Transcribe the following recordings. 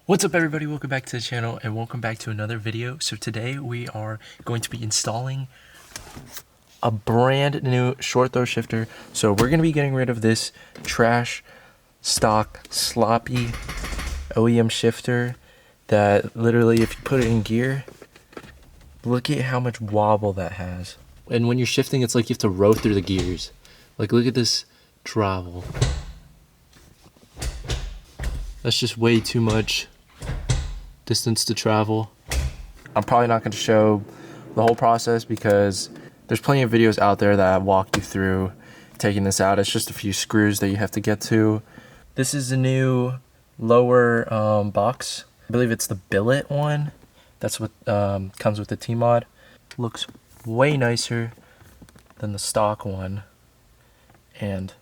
What's up everybody, welcome back to the channel and welcome back to another video. So today we are going to be installing a brand new short throw shifter. So we're going to be getting rid of this trash, stock, sloppy OEM shifter that literally if you put it in gear, look at how much wobble that has. And when you're shifting, it's like you have to row through the gears. Like look at this travel. That's just way too much distance to travel. I'm probably not going to show the whole process because there's plenty of videos out there that walk you through taking this out. It's just a few screws that you have to get to. This is a new lower box. I believe it's the billet one. That's what comes with the T-Mod. Looks way nicer than the stock one and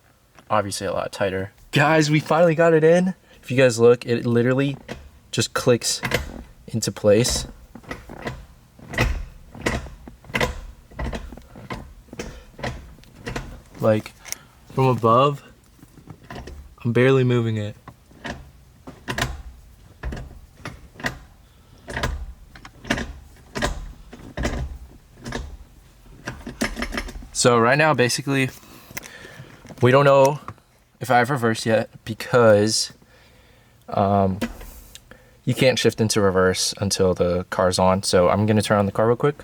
obviously a lot tighter. Guys, we finally got it in. If you guys look, it literally just clicks into place. Like from above, I'm barely moving it. So right now, basically, we don't know if I have reverse yet because you can't shift into reverse until the car's on. So I'm gonna turn on the car real quick.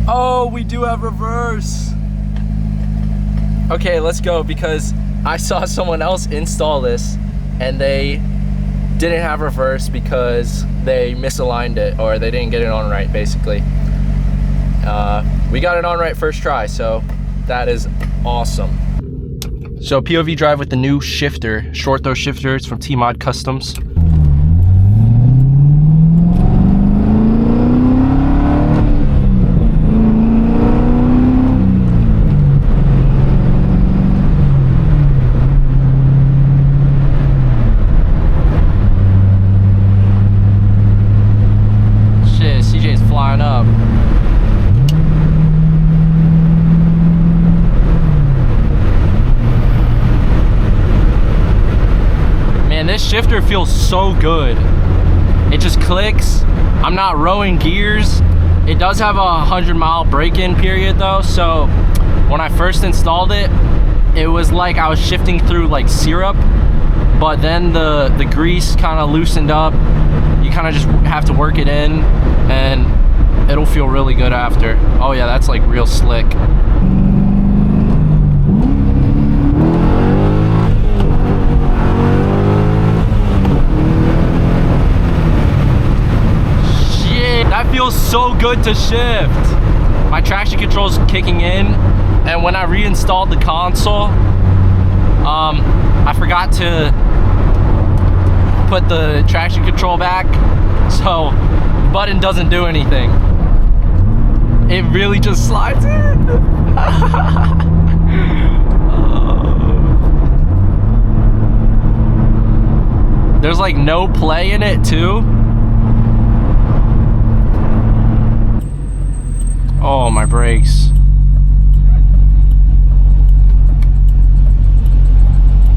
Oh, we do have reverse. Okay, let's go because I saw someone else install this and they didn't have reverse because they misaligned it or they didn't get it on right, basically. We got it on right first try, so that is awesome. So POV drive with the new shifter, short throw shifter. It's from T-Mod Customs. Shit, CJ's flying up. This shifter feels so good. It just clicks. I'm not rowing gears. It does have a 100-mile break-in period though, so when I first installed it, it was like I was shifting through like syrup, but then the grease kind of loosened up. You kind of just have to work it in and it'll feel really good after. Oh yeah, that's like real slick. That feels so good to shift. My traction control's kicking in, and when I reinstalled the console, I forgot to put the traction control back, so the button doesn't do anything. It really just slides in. There's like no play in it too. Oh, my brakes.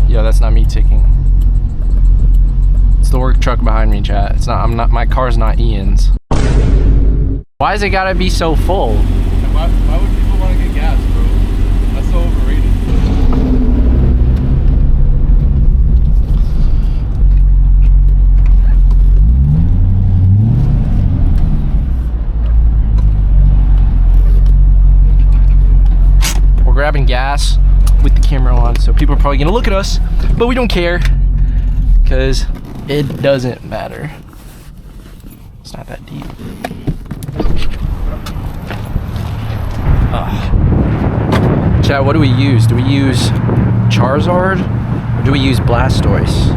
Yeah, that's not me ticking. It's the work truck behind me, chat. It's not, my car's not Ian's. Why has it gotta be so full? Why would people want to get gas, bro? That's so overrated. Grabbing gas with the camera on, so people are probably gonna look at us, but we don't care because it doesn't matter. It's not that deep. Chat, what do we use? Do we use Charizard or do we use Blastoise?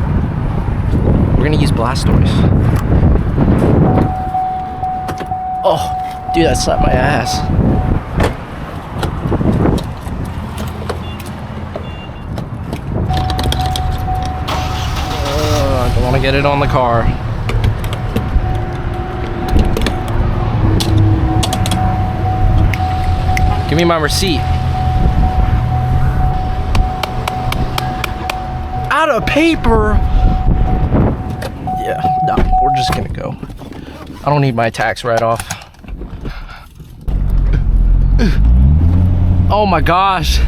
We're gonna use Blastoise. Oh, dude, that slapped my ass. Want to get it on the car. Give me my receipt. Out of paper. Yeah, no, we're just gonna go. I don't need my tax write-off. Oh my gosh.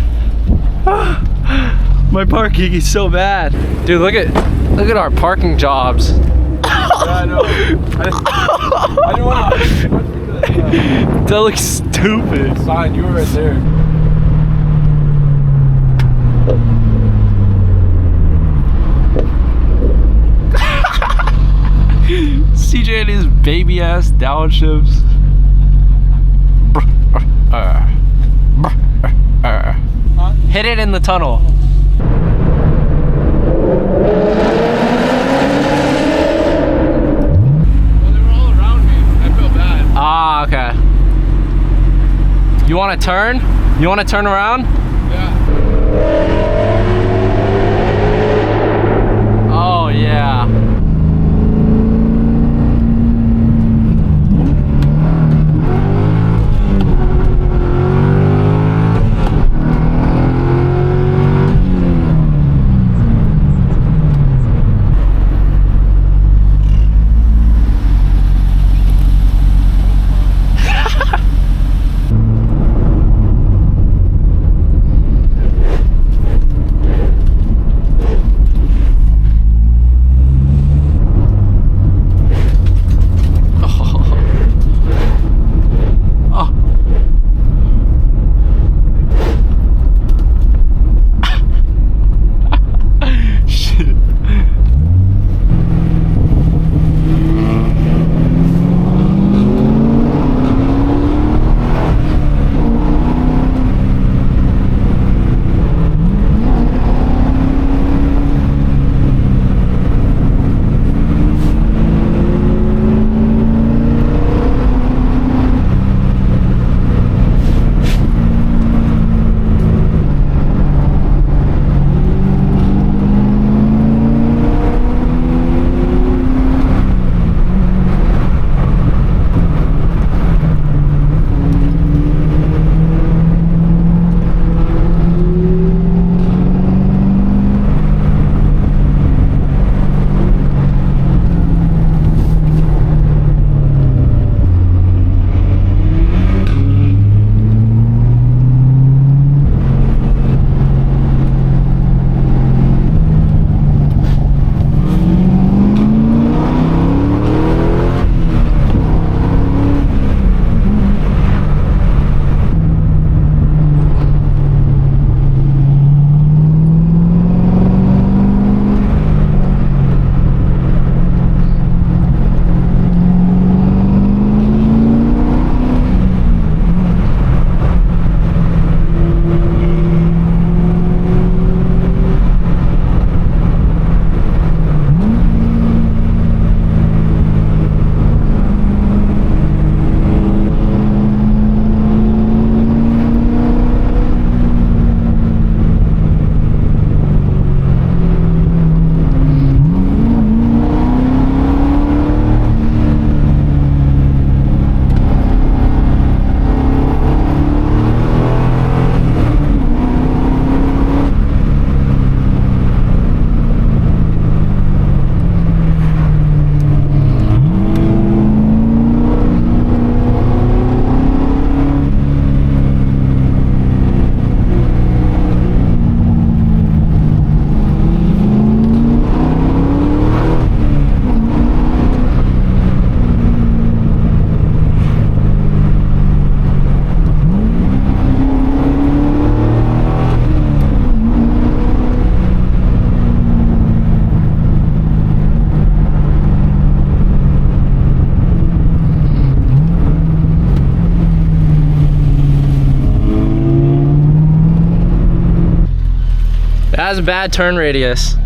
My parking is so bad. Dude, look at our parking jobs. Yeah, I know. I didn't want to. That looks stupid. It's fine, you were right there. CJ and his baby ass downshifts. Hit it in the tunnel. Well, they were all around me. I felt bad. Ah, okay. You want to turn? You want to turn around? Yeah. Oh, yeah. That has a bad turn radius.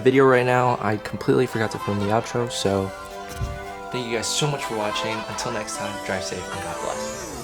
video right now. I completely forgot to film the outro, so thank you guys so much for watching. Until next time, drive safe and God bless.